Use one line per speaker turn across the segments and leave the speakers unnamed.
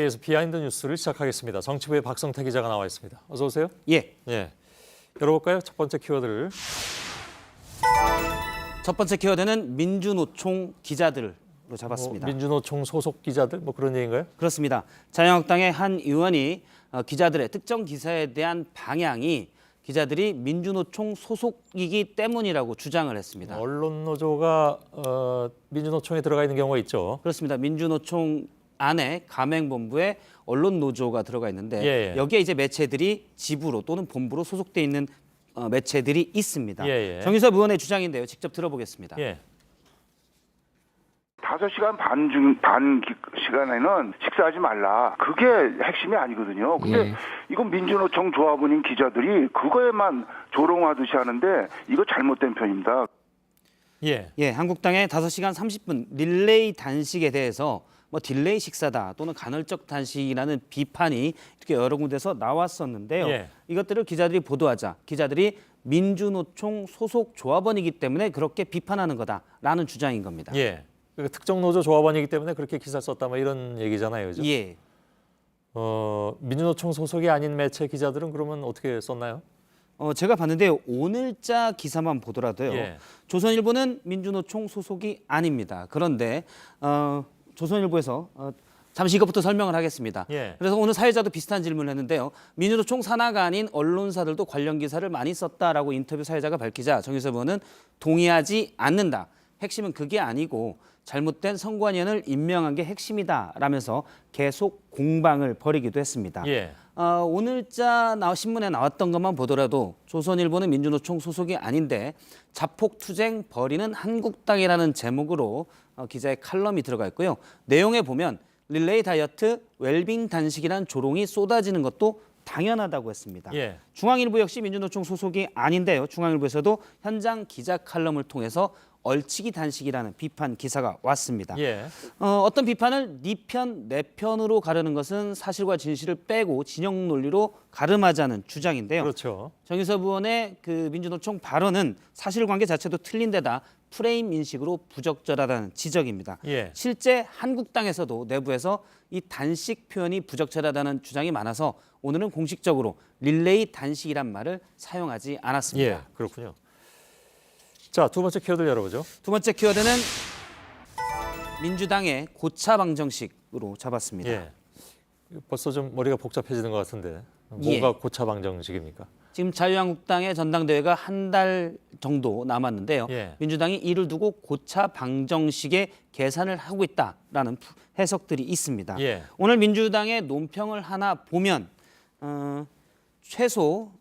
이어서 비하인드 뉴스를 시작하겠습니다. 정치부의 박성태 기자가 나와 있습니다. 어서 오세요.
예.
열어볼까요? 첫 번째 키워드를.
첫 번째 키워드는 민주노총 기자들로 잡았습니다.
민주노총 소속 기자들 그런 얘기인가요?
그렇습니다. 자유한국당의 한 의원이 기자들의 특정 기사에 대한 방향이 기자들이 민주노총 소속이기 때문이라고 주장을 했습니다.
언론노조가 민주노총에 들어가 있는 경우가 있죠.
그렇습니다. 민주노총 안에 가맹본부에 언론노조가 들어가 있는데
예.
여기에 이제 매체들이 지부로 또는 본부로 소속돼 있는 매체들이 있습니다.
예.
정유섭 의원의 주장인데요. 직접 들어보겠습니다.
예.
5시간 반 시간에는 식사하지 말라. 그게 핵심이 아니거든요. 근데 이건 민주노총 조합원인 기자들이 그거에만 조롱하듯이 하는데 이거 잘못된 편입니다.
예, 한국당의 5시간 30분 릴레이 단식에 대해서 딜레이 식사다 또는 간헐적 단식이라는 비판이 이렇게 여러 군데서 나왔었는데요.
예.
이것들을 기자들이 보도하자 기자들이 민주노총 소속 조합원이기 때문에 그렇게 비판하는 거다라는 주장인 겁니다.
예. 그러니까 특정 노조 조합원이기 때문에 그렇게 기사를 썼다 이런 얘기잖아요. 그죠?
예.
민주노총 소속이 아닌 매체 기자들은 그러면 어떻게 썼나요?
제가 봤는데요. 오늘자 기사만 보더라도요.
예.
조선일보는 민주노총 소속이 아닙니다. 그런데 조선일보에서 잠시 이것부터 설명을 하겠습니다.
예.
그래서 오늘 사회자도 비슷한 질문을 했는데요. 민주노총 산하가 아닌 언론사들도 관련 기사를 많이 썼다라고 인터뷰 사회자가 밝히자 정유섭 의원은 동의하지 않는다. 핵심은 그게 아니고 잘못된 선관위원을 임명한 게 핵심이다라면서 계속 공방을 벌이기도 했습니다.
예.
오늘자 신문에 나왔던 것만 보더라도 조선일보는 민주노총 소속이 아닌데 자폭투쟁 벌이는 한국당이라는 제목으로 기자의 칼럼이 들어가 있고요. 내용에 보면 릴레이 다이어트, 웰빙 단식이라는 조롱이 쏟아지는 것도 당연하다고 했습니다.
예.
중앙일보 역시 민주노총 소속이 아닌데요. 중앙일보에서도 현장 기자 칼럼을 통해서 얼치기 단식이라는 비판 기사가 왔습니다.
예.
어떤 비판을 네 편, 내 편으로 가르는 것은 사실과 진실을 빼고 진영 논리로 가름하자는 주장인데요.
그렇죠.
정유섭 의원의 그 민주노총 발언은 사실관계 자체도 틀린 데다 프레임 인식으로 부적절하다는 지적입니다.
예.
실제 한국당에서도 내부에서 이 단식 표현이 부적절하다는 주장이 많아서 오늘은 공식적으로 릴레이 단식이란 말을 사용하지 않았습니다.
예. 그렇군요. 자, 두 번째 키워드 열어보죠.
두 번째 키워드는 민주당의 고차 방정식으로 잡았습니다.
예. 벌써 좀 머리가 복잡해지는 것 같은데 뭐가
예.
고차 방정식입니까?
지금 자유한국당의 전당대회가 한 달 정도 남았는데요.
예.
민주당이 이를 두고 고차 방정식의 계산을 하고 있다라는 해석들이 있습니다.
예.
오늘 민주당의 논평을 하나 보면 최소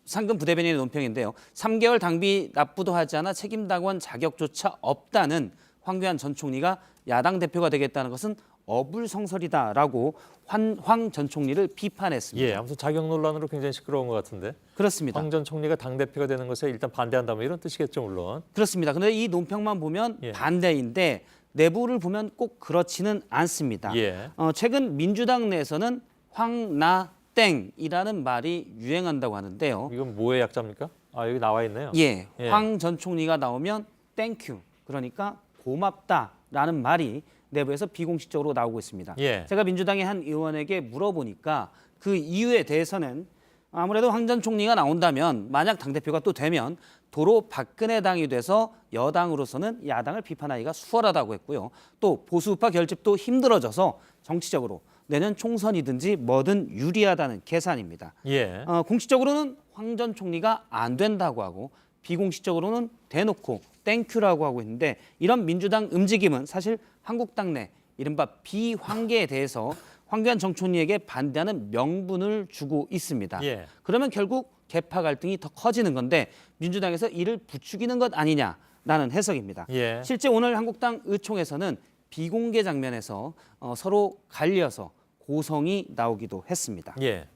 상금 부대변인의 논평인데요. 3개월 당비 납부도 하지 않아 책임당원 자격조차 없다는 황교안 전 총리가 야당 대표가 되겠다는 것은 어불성설이다라고 황 전 총리를 비판했습니다.
예. 아무튼 자격 논란으로 굉장히 시끄러운 것 같은데.
그렇습니다.
황 전 총리가 당 대표가 되는 것에 일단 반대한다 이런 뜻이겠죠, 물론.
그렇습니다. 그런데 이 논평만 보면
예.
반대인데 내부를 보면 꼭 그렇지는 않습니다.
예.
최근 민주당 내에서는 황나땡이라는 말이 유행한다고 하는데요.
이건 뭐의 약자입니까? 아, 여기 나와 있네요.
예,
예.
황 전 총리가 나오면 땡큐, 그러니까 고맙다라는 말이 내부에서 비공식적으로 나오고 있습니다.
예.
제가 민주당의 한 의원에게 물어보니까 그 이유에 대해서는 아무래도 황 전 총리가 나온다면 만약 당대표가 또 되면 도로 박근혜 당이 돼서 여당으로서는 야당을 비판하기가 수월하다고 했고요. 또 보수우파 결집도 힘들어져서 정치적으로 내년 총선이든지 뭐든 유리하다는 계산입니다.
예.
공식적으로는 황 전 총리가 안 된다고 하고 비공식적으로는 대놓고 땡큐라고 하고 있는데 이런 민주당 움직임은 사실 한국당 내 이른바 비황계에 대해서 황교안 전 총리에게 반대하는 명분을 주고 있습니다.
예.
그러면 결국 계파 갈등이 더 커지는 건데 민주당에서 이를 부추기는 것 아니냐라는 해석입니다.
예.
실제 오늘 한국당 의총에서는 비공개 장면에서 서로 갈려서 고성이 나오기도 했습니다.
예.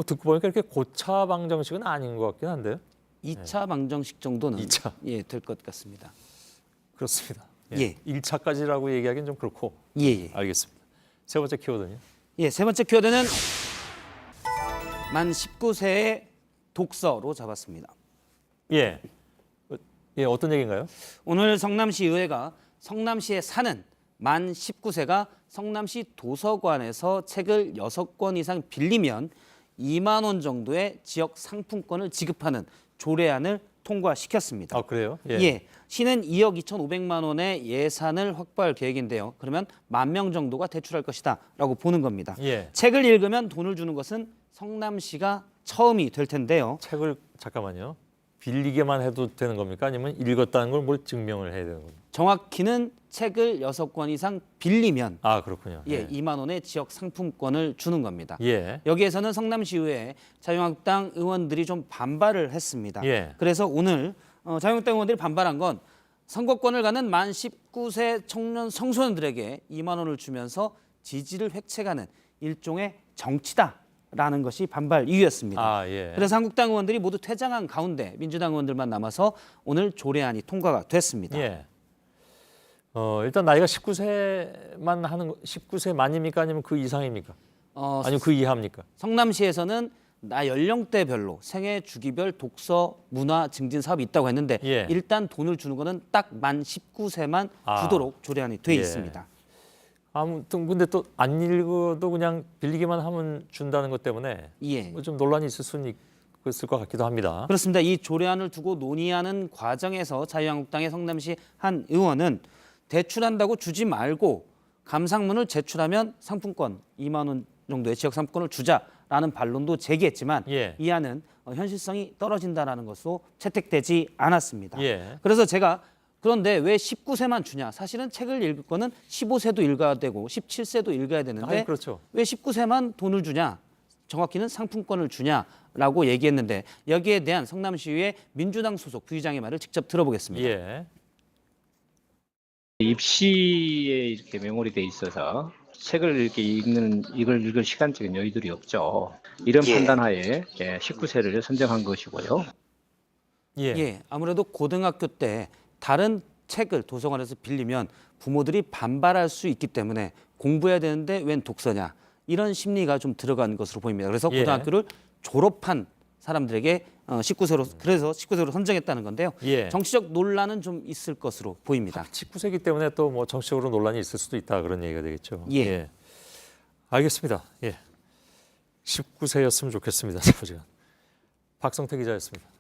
듣고 보니까 이렇게 고차 방정식은 아닌 것 같긴 한데요.
2차 방정식 정도는
2차.
될 것 같습니다.
그렇습니다.
예.
1차까지라고 얘기하기는 좀 그렇고.
예.
알겠습니다. 세 번째 키워드는요?
예, 세 번째 키워드는 만 19세의 독서로 잡았습니다.
예. 어떤 얘기인가요?
오늘 성남시 의회가 성남시에 사는 만 19세가 성남시 도서관에서 책을 6권 이상 빌리면 2만 원 정도의 지역 상품권을 지급하는 조례안을 통과시켰습니다.
아, 그래요?
예. 시는 2억 2,500만 원의 예산을 확보할 계획인데요. 그러면 10,000명 정도가 대출할 것이다라고 보는 겁니다.
예.
책을 읽으면 돈을 주는 것은 성남시가 처음이 될 텐데요.
책을 잠깐만요. 빌리게만 해도 되는 겁니까? 아니면 읽었다는 걸 뭘 증명을 해야 되는 겁니까?
정확히는 책을 6권 이상 빌리면
아, 그렇군요.
예, 2만 원의 지역 상품권을 주는 겁니다.
예.
여기에서는 성남시의회 자유한국당 의원들이 좀 반발을 했습니다.
예.
그래서 오늘 자유한국당 의원들이 반발한 건 선거권을 가는 만 19세 청년 청소년들에게 2만 원을 주면서 지지를 획책하는 일종의 정치다라는 것이 반발 이유였습니다.
아, 예.
그래서 한국당 의원들이 모두 퇴장한 가운데 민주당 의원들만 남아서 오늘 조례안이 통과가 됐습니다.
예. 일단 나이가 19세 만입니까? 아니면 그 이상입니까? 아니면 그 이하입니까?
성남시에서는 나 연령대별로 생애 주기별 독서 문화 증진 사업이 있다고 했는데
예.
일단 돈을 주는 거는 딱 만 19세만 주도록 조례안이 돼
예.
있습니다.
아무튼 근데 또 안 읽어도 그냥 빌리기만 하면 준다는 것 때문에
예.
뭐 좀 논란이 있을 수는 있을 것 같기도 합니다.
그렇습니다. 이 조례안을 두고 논의하는 과정에서 자유한국당의 성남시 한 의원은 대출한다고 주지 말고 감상문을 제출하면 상품권 2만 원 정도의 지역 상품권을 주자라는 반론도 제기했지만
예.
이 안은 현실성이 떨어진다라는 것으로 채택되지 않았습니다.
예.
그래서 제가 그런데 왜 19세만 주냐? 사실은 책을 읽을 거는 15세도 읽어야 되고 17세도 읽어야 되는데
아니, 그렇죠.
왜 19세만 돈을 주냐? 정확히는 상품권을 주냐라고 얘기했는데 여기에 대한 성남시의회 민주당 소속 부의장의 말을 직접 들어보겠습니다.
예.
입시에 이렇게 명월이 돼 있어서 책을 이렇게 읽을 시간적인 여유들이 없죠. 이런 판단하에 19세를 선정한 것이고요.
예.
예, 아무래도 고등학교 때 다른 책을 도서관에서 빌리면 부모들이 반발할 수 있기 때문에 공부해야 되는데 웬 독서냐 이런 심리가 좀 들어간 것으로 보입니다. 그래서
예.
고등학교를 졸업한 사람들에게 19세로 선정했다는 건데요.
예.
정치적 논란은 좀 있을 것으로 보입니다.
19세기 때문에 또 뭐 정치적으로 논란이 있을 수도 있다 그런 얘기가 되겠죠.
예.
알겠습니다. 예. 19세였으면 좋겠습니다. 박성태 기자였습니다.